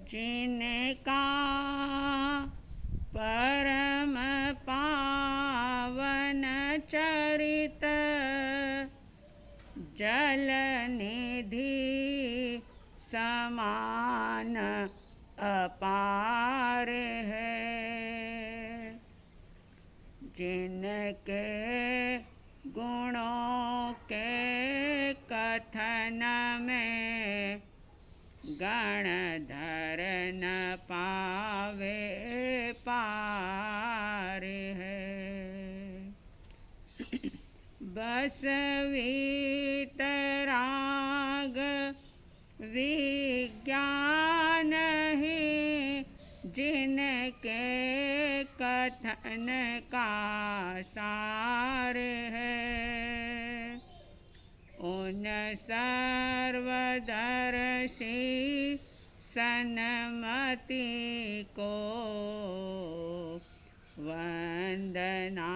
जिनका परम पावन चरित जल निधि समान अपार है। जिनके गुणों के कथन में गणधर न पावे पार है। बस वीतराग विज्ञान ही जिनके कथन का सार है। उन सर्वदर्शी सन्मति को वंदना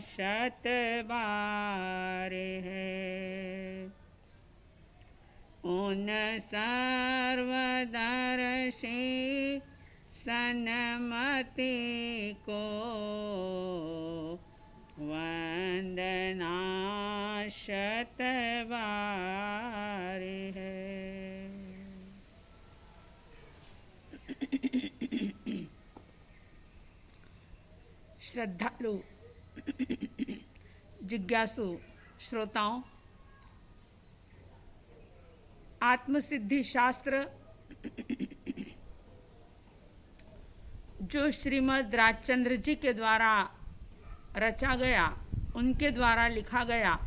शत बार है। उन सर्वदर्शी सन्मति को वंदना शत बार है। श्रद्धालु जिज्ञासु श्रोताओं, आत्मसिद्धि शास्त्र जो श्रीमद् राजचंद्र जी के द्वारा रचा गया, उनके द्वारा लिखा गया,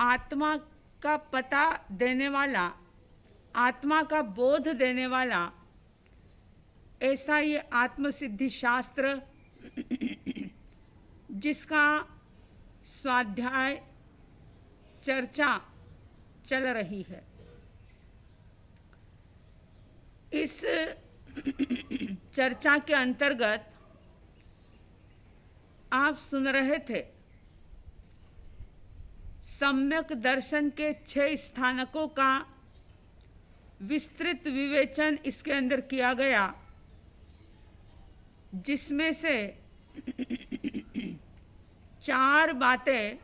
आत्मा का पता देने वाला, आत्मा का बोध देने वाला, ऐसा ये आत्मसिद्धि शास्त्र जिसका स्वाध्याय चर्चा चल रही है। इस चर्चा के अंतर्गत आप सुन रहे थे सम्यक दर्शन के 6 स्थानकों का विस्तृत विवेचन इसके अंदर किया गया, जिसमें से 4 बातें,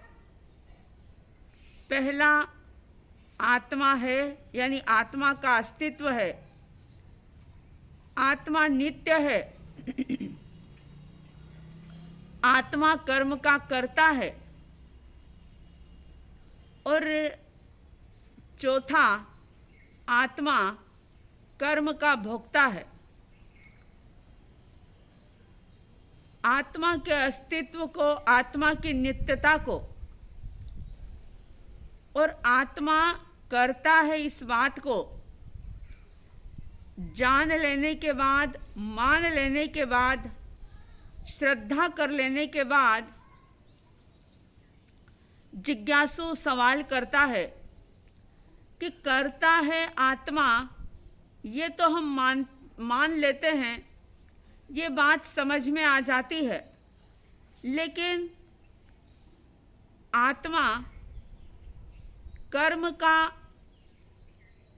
पहला आत्मा है, यानी आत्मा का अस्तित्व है, आत्मा नित्य है, आत्मा कर्म का कर्ता है, और चौथा आत्मा कर्म का भोक्ता है। आत्मा के अस्तित्व को, आत्मा की नित्यता को और आत्मा करता है इस बात को जान लेने के बाद, मान लेने के बाद, श्रद्धा कर लेने के बाद जिज्ञासु सवाल करता है कि करता है आत्मा, ये तो हम मान लेते हैं, ये बात समझ में आ जाती है, लेकिन आत्मा कर्म का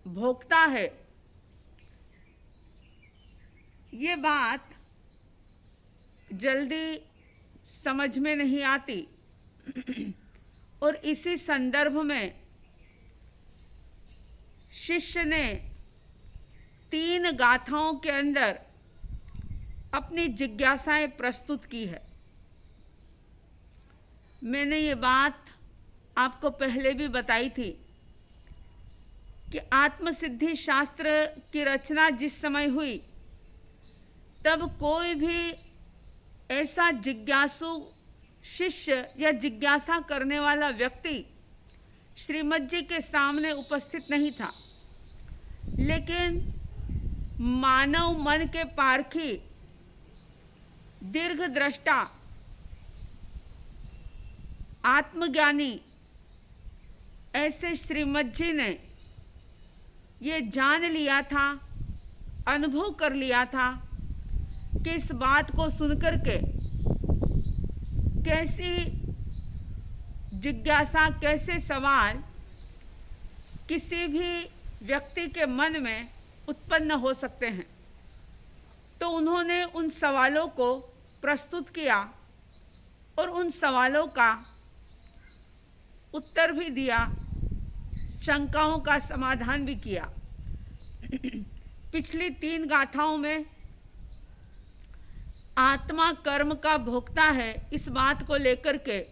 भोक्ता है, ये बात जल्दी समझ में नहीं आती। और इसी संदर्भ में शिष्य ने 3 गाथाओं के अंदर अपनी जिज्ञासाएं प्रस्तुत की है। मैंने ये बात आपको पहले भी बताई थी कि आत्मसिद्धि शास्त्र की रचना जिस समय हुई, तब कोई भी ऐसा जिज्ञासु शिष्य या जिज्ञासा करने वाला व्यक्ति श्रीमद् जी के सामने उपस्थित नहीं था, लेकिन मानव मन के पारखी, दीर्घ दृष्टा, आत्मज्ञानी ऐसे श्रीमद् जी ने ये जान लिया था, अनुभव कर लिया था कि इस बात को सुनकर के कैसी जिज्ञासा, कैसे सवाल किसी भी व्यक्ति के मन में उत्पन्न हो सकते हैं। तो उन्होंने उन सवालों को प्रस्तुत किया और उन सवालों का उत्तर भी दिया, शंकाओं का समाधान भी किया। पिछली 3 गाथाओं में आत्मा कर्म का भोक्ता है, इस बात को लेकर के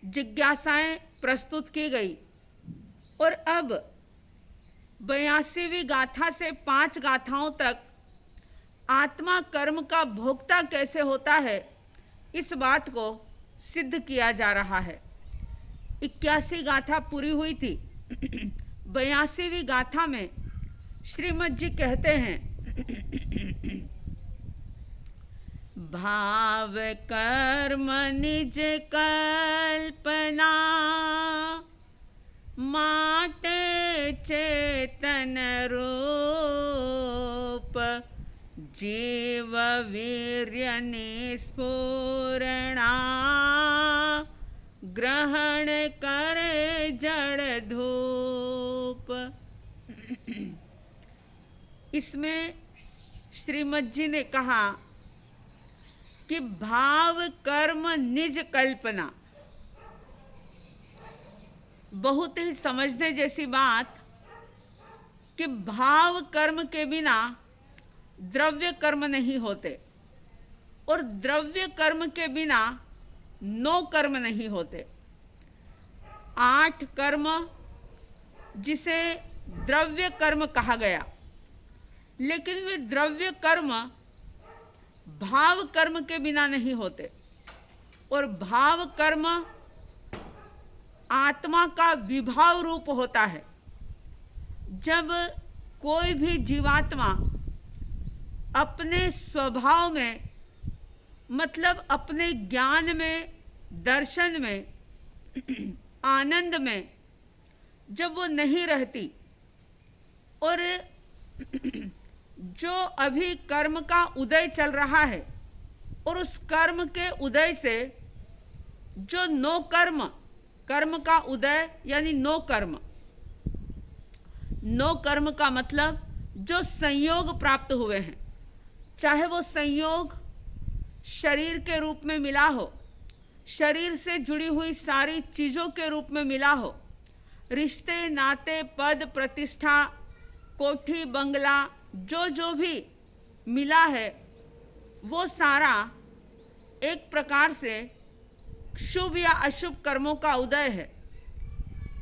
जिज्ञासाएं प्रस्तुत की गई। और अब 82वीं गाथा से 5 गाथाओं तक आत्मा कर्म का भोक्ता कैसे होता है, इस बात को सिद्ध किया जा रहा है। 81 गाथा पूरी हुई थी। 82वीं गाथा में श्रीमद जी कहते हैं, भाव कर्म निज कल्पना माटे चेतन रूप जीव वीर्य निस्फुरणा ग्रहण करे जड़ धूप। इसमें श्रीमद जी ने कहा कि भाव कर्म निज कल्पना, बहुत ही समझने जैसी बात कि भाव कर्म के बिना द्रव्य कर्म नहीं होते और द्रव्य कर्म के बिना नो कर्म नहीं होते। 8 कर्म जिसे द्रव्य कर्म कहा गया, लेकिन वे द्रव्य कर्म भाव कर्म के बिना नहीं होते और भाव कर्म आत्मा का विभाव रूप होता है। जब कोई भी जीवात्मा अपने स्वभाव में, मतलब अपने ज्ञान में, दर्शन में, आनंद में जब वो नहीं रहती और जो अभी कर्म का उदय चल रहा है और उस कर्म के उदय से जो नो कर्म, कर्म का उदय यानी नो कर्म, नो कर्म का मतलब जो संयोग प्राप्त हुए हैं, चाहे वो संयोग शरीर के रूप में मिला हो, शरीर से जुड़ी हुई सारी चीज़ों के रूप में मिला हो, रिश्ते नाते पद प्रतिष्ठा कोठी बंगला जो जो भी मिला है वो सारा एक प्रकार से शुभ या अशुभ कर्मों का उदय है।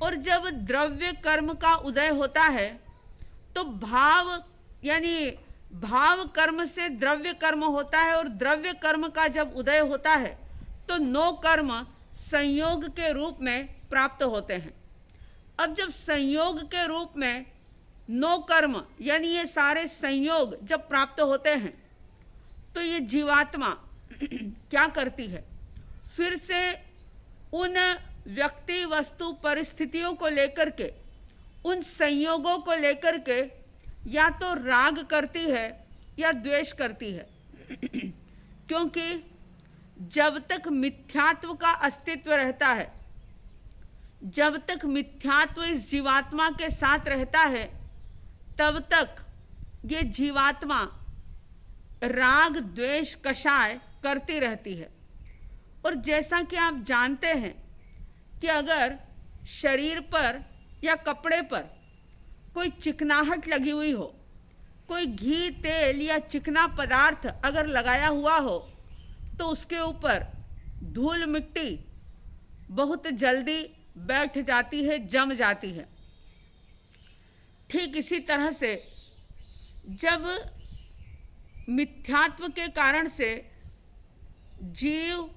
और जब द्रव्य कर्म का उदय होता है तो भाव यानी भाव कर्म से द्रव्य कर्म होता है और द्रव्य कर्म का जब उदय होता है तो नो कर्म संयोग के रूप में प्राप्त होते हैं। अब जब संयोग के रूप में नो कर्म यानी ये सारे संयोग जब प्राप्त होते हैं तो ये जीवात्मा क्या करती है, फिर से उन व्यक्ति वस्तु परिस्थितियों को लेकर के, उन संयोगों को लेकर के या तो राग करती है या द्वेष करती है। क्योंकि जब तक मिथ्यात्व का अस्तित्व रहता है, जब तक मिथ्यात्व इस जीवात्मा के साथ रहता है, तब तक ये जीवात्मा राग द्वेष कषाय करती रहती है। और जैसा कि आप जानते हैं कि अगर शरीर पर या कपड़े पर कोई चिकनाहट लगी हुई हो, कोई घी तेल या चिकना पदार्थ अगर लगाया हुआ हो तो उसके ऊपर धूल मिट्टी बहुत जल्दी बैठ जाती है, जम जाती है। ठीक इसी तरह से जब मिथ्यात्व के कारण से जीव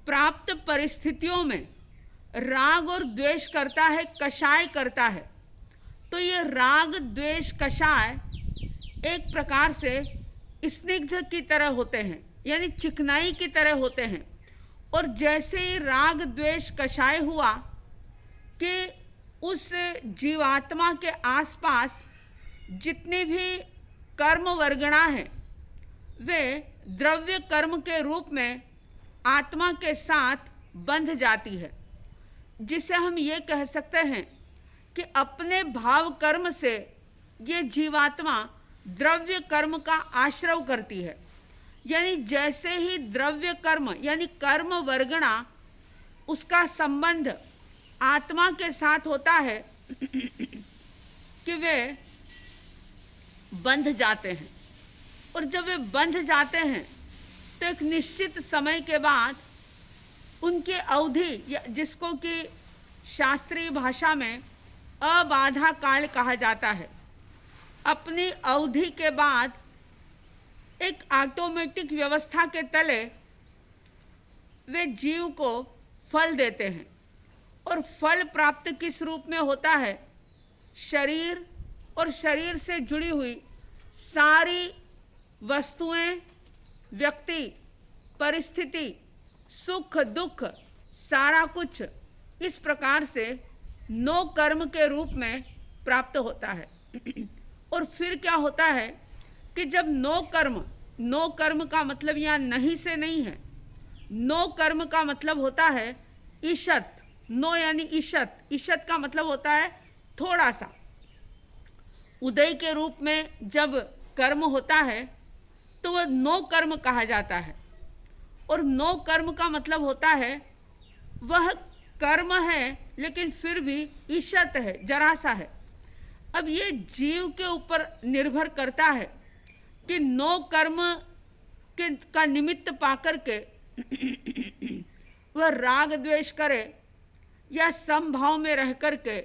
प्राप्त परिस्थितियों में राग और द्वेष करता है, कषाय करता है, तो ये राग द्वेष कषाय एक प्रकार से स्निग्ध की तरह होते हैं, यानी चिकनाई की तरह होते हैं। और जैसे ही राग द्वेष कषाय हुआ कि उस जीवात्मा के आसपास जितनी भी कर्म वर्गणा है वे द्रव्य कर्म के रूप में आत्मा के साथ बंध जाती है, जिसे हम ये कह सकते हैं कि अपने भाव कर्म से ये जीवात्मा द्रव्य कर्म का आश्रव करती है। यानी जैसे ही द्रव्य कर्म यानी कर्म वर्गणा उसका संबंध आत्मा के साथ होता है कि वे बंध जाते हैं, और जब वे बंध जाते हैं तो एक निश्चित समय के बाद उनकी अवधि, जिसको कि शास्त्रीय भाषा में अबाधा काल कहा जाता है, अपनी अवधि के बाद एक ऑटोमेटिक व्यवस्था के तले वे जीव को फल देते हैं। और फल प्राप्त किस रूप में होता है? शरीर और शरीर से जुड़ी हुई सारी वस्तुएं, व्यक्ति, परिस्थिति, सुख दुख, सारा कुछ इस प्रकार से नो कर्म के रूप में प्राप्त होता है। और फिर क्या होता है कि जब नो कर्म का मतलब यहाँ नहीं से नहीं है, नो कर्म का मतलब होता है ईशत। नो यानी ईशत, ईशत का मतलब होता है थोड़ा सा। उदय के रूप में जब कर्म होता है तो वह नो कर्म कहा जाता है, और नो कर्म का मतलब होता है वह कर्म है लेकिन फिर भी ईशत है, जरा सा है। अब ये जीव के ऊपर निर्भर करता है कि नो कर्म का निमित्त पाकर के वह राग द्वेष करे या समभाव में रह कर के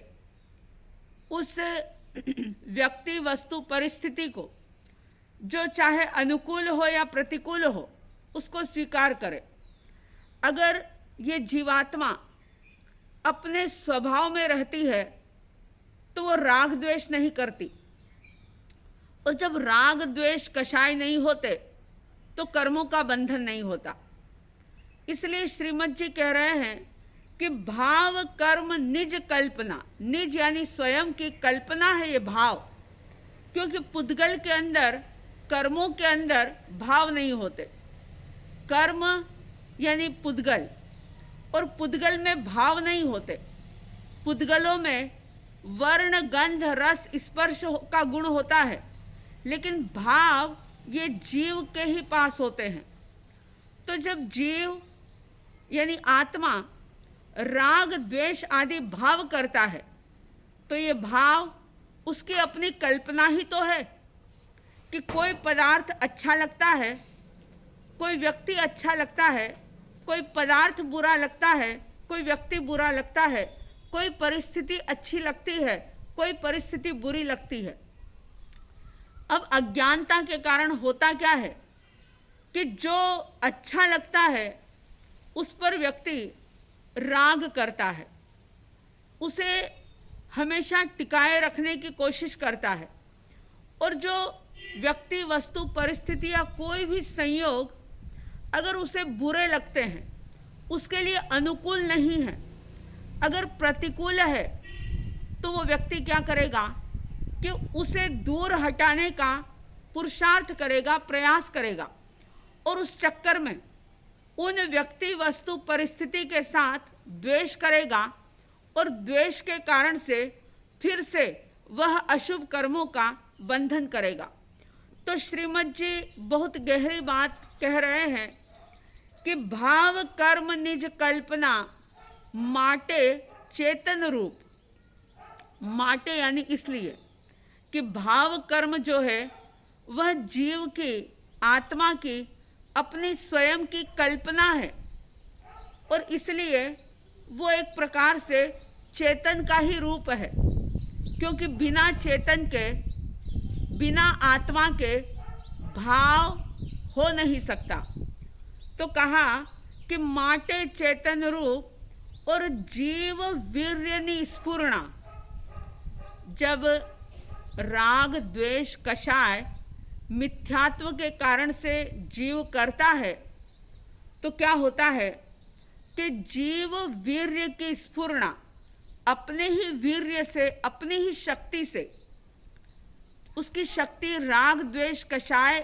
उस व्यक्ति, वस्तु, परिस्थिति को जो चाहे अनुकूल हो या प्रतिकूल हो उसको स्वीकार करे। अगर ये जीवात्मा अपने स्वभाव में रहती है तो वो राग द्वेष नहीं करती, और जब राग द्वेष कषाय नहीं होते तो कर्मों का बंधन नहीं होता। इसलिए श्रीमद जी कह रहे हैं कि भाव कर्म निज कल्पना, निज यानी स्वयं की कल्पना है ये भाव, क्योंकि पुद्गल के अंदर, कर्मों के अंदर भाव नहीं होते। कर्म यानी पुद्गल, और पुद्गल में भाव नहीं होते। पुद्गलों में वर्ण, गंध, रस, स्पर्श का गुण होता है, लेकिन भाव ये जीव के ही पास होते हैं। तो जब जीव यानी आत्मा राग द्वेष आदि भाव करता है तो ये भाव उसकी अपनी कल्पना ही तो है कि कोई पदार्थ अच्छा लगता है, कोई व्यक्ति अच्छा लगता है, कोई पदार्थ बुरा लगता है, कोई व्यक्ति बुरा लगता है, कोई परिस्थिति अच्छी लगती है, कोई परिस्थिति बुरी लगती है। अब अज्ञानता के कारण होता क्या है कि जो अच्छा लगता है उस पर व्यक्ति राग करता है, उसे हमेशा टिकाए रखने की कोशिश करता है, और जो व्यक्ति, वस्तु, परिस्थिति या कोई भी संयोग अगर उसे बुरे लगते हैं, उसके लिए अनुकूल नहीं है, अगर प्रतिकूल है, तो वो व्यक्ति क्या करेगा कि उसे दूर हटाने का पुरुषार्थ करेगा, प्रयास करेगा, और उस चक्कर में उन व्यक्ति, वस्तु, परिस्थिति के साथ द्वेष करेगा, और द्वेष के कारण से फिर से वह अशुभ कर्मों का बंधन करेगा। तो श्रीमद जी बहुत गहरी बात कह रहे हैं कि भाव कर्म निज कल्पना माटे चेतन रूप। माटे यानी इसलिए कि भाव कर्म जो है वह जीव की, आत्मा की अपनी स्वयं की कल्पना है, और इसलिए वो एक प्रकार से चेतन का ही रूप है, क्योंकि बिना चेतन के, बिना आत्मा के भाव हो नहीं सकता। तो कहा कि माटे चेतन रूप और जीव वीर्यनि स्फुरणा। जब राग द्वेष कषाय मिथ्यात्व के कारण से जीव करता है तो क्या होता है कि जीव वीर्य की स्फुरणा, अपने ही वीर्य से, अपनी ही शक्ति से, उसकी शक्ति राग द्वेष कषाय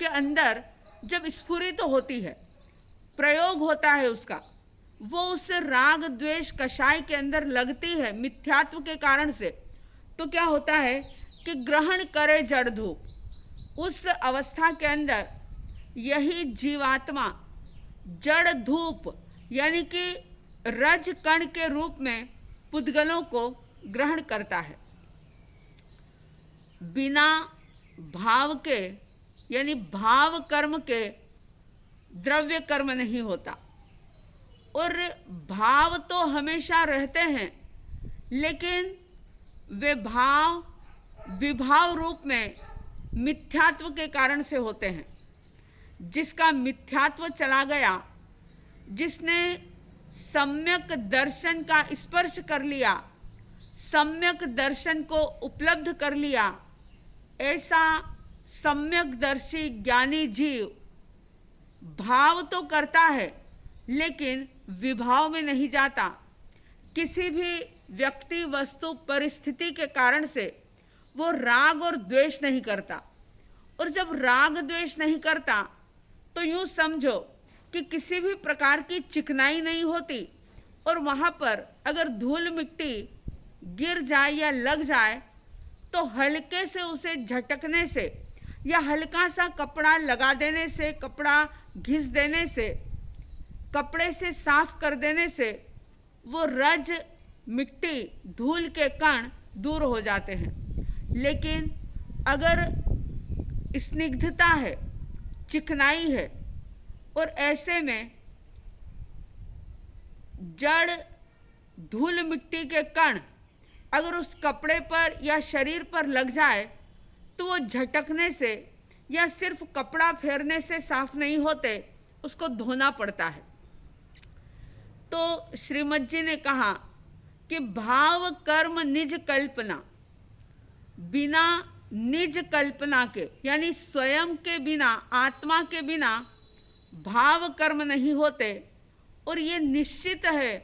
के अंदर जब स्फुरित होती है, प्रयोग होता है उसका, वो उस राग द्वेष कषाय के अंदर लगती है मिथ्यात्व के कारण से, तो क्या होता है कि ग्रहण करे जड़ धूप। उस अवस्था के अंदर यही जीवात्मा जड़ धूप यानी कि रज कण के रूप में पुद्गलों को ग्रहण करता है। बिना भाव के यानी भाव कर्म के द्रव्य कर्म नहीं होता, और भाव तो हमेशा रहते हैं, लेकिन वे भाव विभाव रूप में मिथ्यात्व के कारण से होते हैं। जिसका मिथ्यात्व चला गया, जिसने सम्यक दर्शन का स्पर्श कर लिया, सम्यक दर्शन को उपलब्ध कर लिया, ऐसा सम्यक दर्शी ज्ञानी जीव भाव तो करता है लेकिन विभाव में नहीं जाता। किसी भी व्यक्ति वस्तु परिस्थिति के कारण से वो राग और द्वेष नहीं करता, और जब राग द्वेष नहीं करता तो यूँ समझो कि किसी भी प्रकार की चिकनाई नहीं होती, और वहाँ पर अगर धूल मिट्टी गिर जाए या लग जाए तो हल्के से उसे झटकने से या हल्का सा कपड़ा लगा देने से, कपड़ा घिस देने से, कपड़े से साफ कर देने से वो रज मिट्टी धूल के कण दूर हो जाते हैं। लेकिन अगर स्निग्धता है, चिकनाई है, और ऐसे में जड़ धूल मिट्टी के कण अगर उस कपड़े पर या शरीर पर लग जाए तो वो झटकने से या सिर्फ कपड़ा फेरने से साफ नहीं होते, उसको धोना पड़ता है। तो श्रीमद जी ने कहा कि भाव कर्म निज कल्पना, बिना निज कल्पना के यानी स्वयं के बिना, आत्मा के बिना भाव कर्म नहीं होते, और ये निश्चित है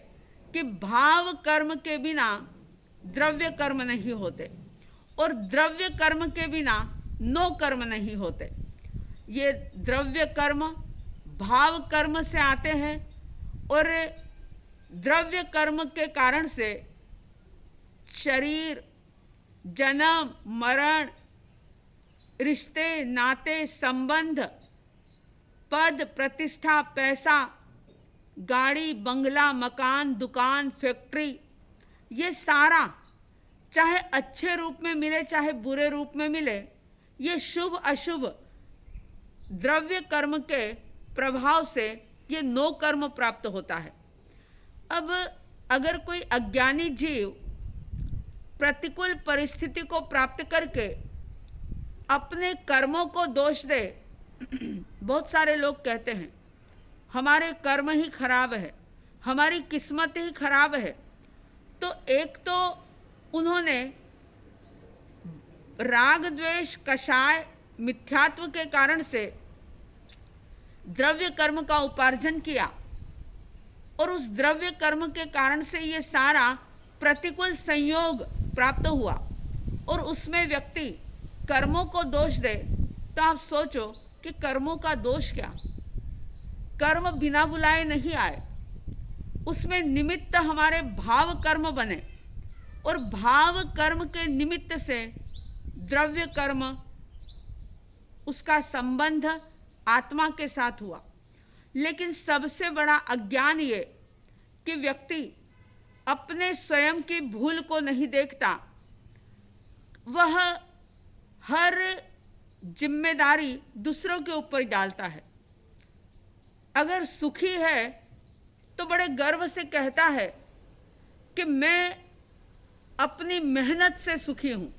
कि भाव कर्म के बिना द्रव्य कर्म नहीं होते, और द्रव्य कर्म के बिना नो कर्म नहीं होते। ये द्रव्य कर्म भाव कर्म से आते हैं, और द्रव्य कर्म के कारण से शरीर, जन्म, मरण, रिश्ते, नाते, संबंध, पद, प्रतिष्ठा, पैसा, गाड़ी, बंगला, मकान, दुकान, फैक्ट्री, ये सारा चाहे अच्छे रूप में मिले चाहे बुरे रूप में मिले, ये शुभ अशुभ द्रव्य कर्म के प्रभाव से ये नो कर्म प्राप्त होता है। अब अगर कोई अज्ञानी जीव प्रतिकूल परिस्थिति को प्राप्त करके अपने कर्मों को दोष दे, बहुत सारे लोग कहते हैं हमारे कर्म ही खराब है, हमारी किस्मत ही खराब है। तो एक तो उन्होंने राग द्वेष कषाय मिथ्यात्व के कारण से द्रव्य कर्म का उपार्जन किया, और उस द्रव्य कर्म के कारण से ये सारा प्रतिकूल संयोग प्राप्त हुआ, और उसमें व्यक्ति कर्मों को दोष दे, तो आप सोचो कि कर्मों का दोष क्या। कर्म बिना बुलाए नहीं आए, उसमें निमित्त हमारे भाव कर्म बने, और भाव कर्म के निमित्त से द्रव्य कर्म, उसका संबंध आत्मा के साथ हुआ। लेकिन सबसे बड़ा अज्ञान ये कि व्यक्ति अपने स्वयं की भूल को नहीं देखता, वह हर जिम्मेदारी दूसरों के ऊपर डालता है। अगर सुखी है तो बड़े गर्व से कहता है कि मैं अपनी मेहनत से सुखी हूँ,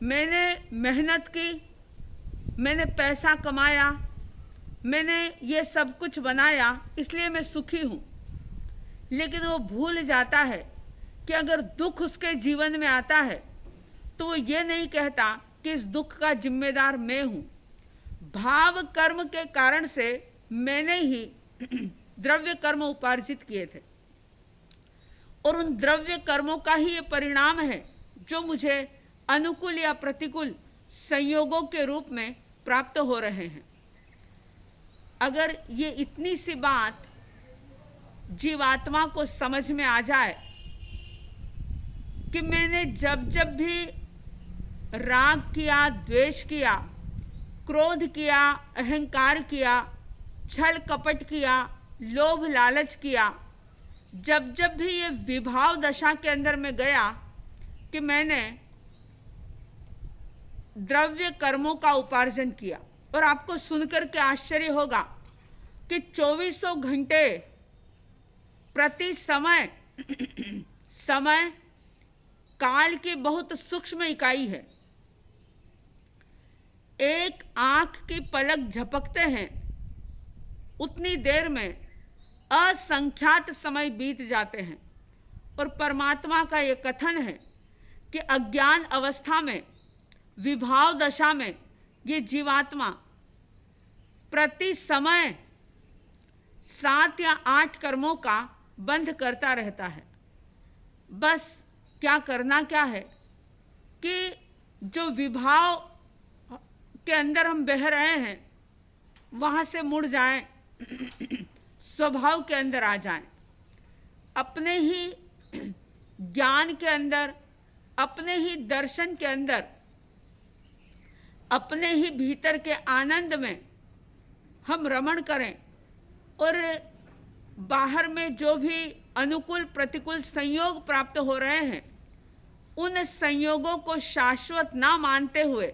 मैंने मेहनत की, मैंने पैसा कमाया, मैंने ये सब कुछ बनाया, इसलिए मैं सुखी हूँ। लेकिन वो भूल जाता है कि अगर दुख उसके जीवन में आता है तो वो ये नहीं कहता कि इस दुख का जिम्मेदार मैं हूँ। भाव कर्म के कारण से मैंने ही द्रव्य कर्म उपार्जित किए थे, और उन द्रव्य कर्मों का ही ये परिणाम है जो मुझे अनुकूल या प्रतिकूल संयोगों के रूप में प्राप्त हो रहे हैं। अगर ये इतनी सी बात जीवात्मा को समझ में आ जाए कि मैंने जब जब भी राग किया, द्वेष किया, क्रोध किया, अहंकार किया, छल कपट किया, लोभ लालच किया, जब जब भी ये विभाव दशा के अंदर में गया कि मैंने द्रव्य कर्मों का उपार्जन किया। और आपको सुनकर के आश्चर्य होगा कि 2400 घंटे प्रति समय समय काल की बहुत सूक्ष्म इकाई है। एक आंख की पलक झपकते हैं, उतनी देर में असंख्यात समय बीत जाते हैं। और परमात्मा का ये कथन है कि अज्ञान अवस्था में, विभाव दशा में ये जीवात्मा प्रति समय 7 या 8 कर्मों का बंध करता रहता है। बस क्या करना क्या है कि जो विभाव के अंदर हम बह रहे हैं वहाँ से मुड़ जाएं, स्वभाव के अंदर आ जाएं, अपने ही ज्ञान के अंदर, अपने ही दर्शन के अंदर, अपने ही भीतर के आनंद में हम रमण करें। और बाहर में जो भी अनुकूल प्रतिकूल संयोग प्राप्त हो रहे हैं उन संयोगों को शाश्वत ना मानते हुए,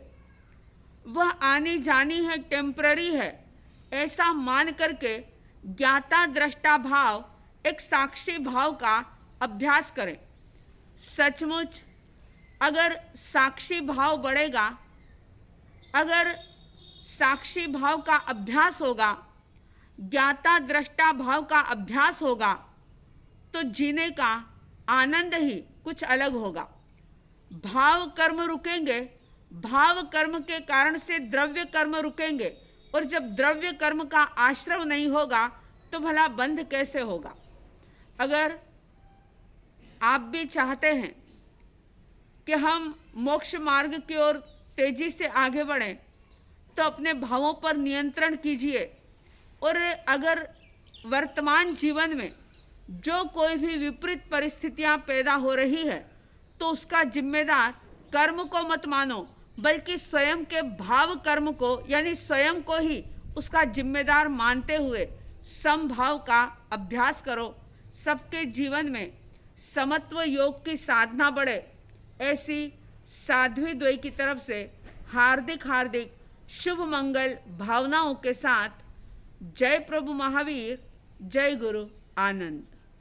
वह आनी जानी है, टेम्पररी है, ऐसा मान करके ज्ञाता दृष्टा भाव, एक साक्षी भाव का अभ्यास करें। सचमुच अगर साक्षी भाव बढ़ेगा, अगर साक्षी भाव का अभ्यास होगा, ज्ञाता दृष्टा भाव का अभ्यास होगा, तो जीने का आनंद ही कुछ अलग होगा। भाव कर्म रुकेंगे, भाव कर्म के कारण से द्रव्य कर्म रुकेंगे, और जब द्रव्य कर्म का आश्रव नहीं होगा तो भला बंध कैसे होगा। अगर आप भी चाहते हैं कि हम मोक्ष मार्ग की ओर तेजी से आगे बढ़ें तो अपने भावों पर नियंत्रण कीजिए। और अगर वर्तमान जीवन में जो कोई भी विपरीत परिस्थितियां पैदा हो रही है तो उसका जिम्मेदार कर्म को मत मानो, बल्कि स्वयं के भाव कर्म को, यानी स्वयं को ही उसका जिम्मेदार मानते हुए समभाव का अभ्यास करो। सबके जीवन में समत्व योग की साधना बढ़े, ऐसी साध्वी द्वय की तरफ से हार्दिक हार्दिक शुभ मंगल भावनाओं के साथ जय प्रभु महावीर, जय गुरु आनंद।